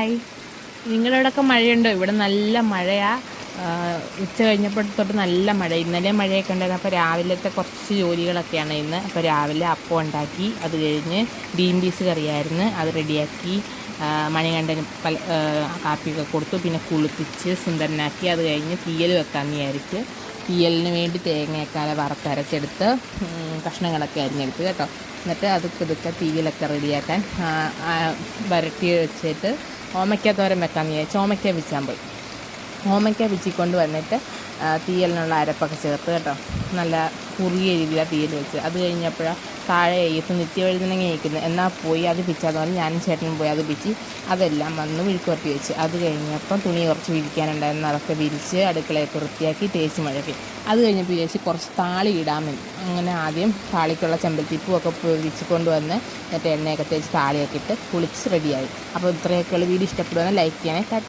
Hi, നിങ്ങളുടെ അവിടെയൊക്കെ മഴയുണ്ടോ? ഇവിടെ നല്ല മഴയാണ്. ഉച്ച കഴിഞ്ഞപ്പോൾ തൊട്ട് നല്ല മഴ. ഇന്നലെ മഴയൊക്കെ ഉണ്ടായിരുന്നു. അപ്പോൾ രാവിലത്തെ കുറച്ച് ജോലികളൊക്കെയാണ് ഇന്ന്. അപ്പോൾ രാവിലെ അപ്പം ഉണ്ടാക്കി, അത് കഴിഞ്ഞ് ഗ്രീൻ പീസ് കറിയായിരുന്നു, അത് റെഡിയാക്കി. മണികണ്ഠന് കാപ്പിയൊക്കെ കൊടുത്തു. പിന്നെ കുളിപ്പിച്ച് സുന്ദരനാക്കി. അത് കഴിഞ്ഞ് തീയൽ വെക്കാമെന്ന് വിചാരിച്ച് തീയലിന് വേണ്ടി തേങ്ങയൊക്കെ വറുത്തരച്ചെടുത്ത് കഷ്ണങ്ങളൊക്കെ അരിഞ്ഞെടുത്ത് കേട്ടോ. എന്നിട്ട് അത് പുതുക്കെ തീയിലൊക്കെ റെഡിയാക്കാൻ വരട്ടി വെച്ചിട്ട് ഓമയ്ക്ക തോരൻ വെക്കാമെന്ന് വിചാരിച്ചു. ഓമയ്ക്ക പിച്ചാൻ പോയി. ഓമയ്ക്ക പിച്ചിക്കൊണ്ട് വന്നിട്ട് തീയലിനുള്ള അരപ്പൊക്കെ ചേർത്ത് കേട്ടോ, നല്ല കുറുകിയ രീതിയിലാണ് തീയൽ വെച്ച്. അത് കഴിഞ്ഞപ്പോഴാണ് താഴെ എയ്യത്ത് നിത്യവഴുതനങ്ങ കഴിക്കുന്നത്. എന്നാൽ പോയി അത് പിച്ചാന്ന് പറഞ്ഞ് ഞാനും ചേട്ടനും പോയി അത് പിച്ചി അതെല്ലാം വന്ന് വിഴുക്കുവരട്ടി വെച്ച്. അത് കഴിഞ്ഞപ്പം തുണി കുറച്ച് വിരിക്കാനുണ്ടായിരുന്നു, അതൊക്കെ വിരിച്ച് അടുക്കളയൊക്കെ വൃത്തിയാക്കി തേച്ച് മഴക്കി. അത് കഴിഞ്ഞപ്പോൾ വിചാരിച്ച് കുറച്ച് താളി ഇടാമെന്ന്. അങ്ങനെ ആദ്യം താളിക്കുള്ള ചെമ്പരത്തിപ്പൂവൊക്കെ വിരിച്ചുകൊണ്ട് വന്ന് എന്നിട്ട് എണ്ണയൊക്കെ തേച്ച് താളിയൊക്കെ ഇട്ട് കുളിച്ച് റെഡിയായി. അപ്പോൾ ഇത്രയൊക്കെയുള്ള വീഡിയോ ഇഷ്ടപ്പെടുവാണെങ്കിൽ ലൈക്ക് ചെയ്യണേ.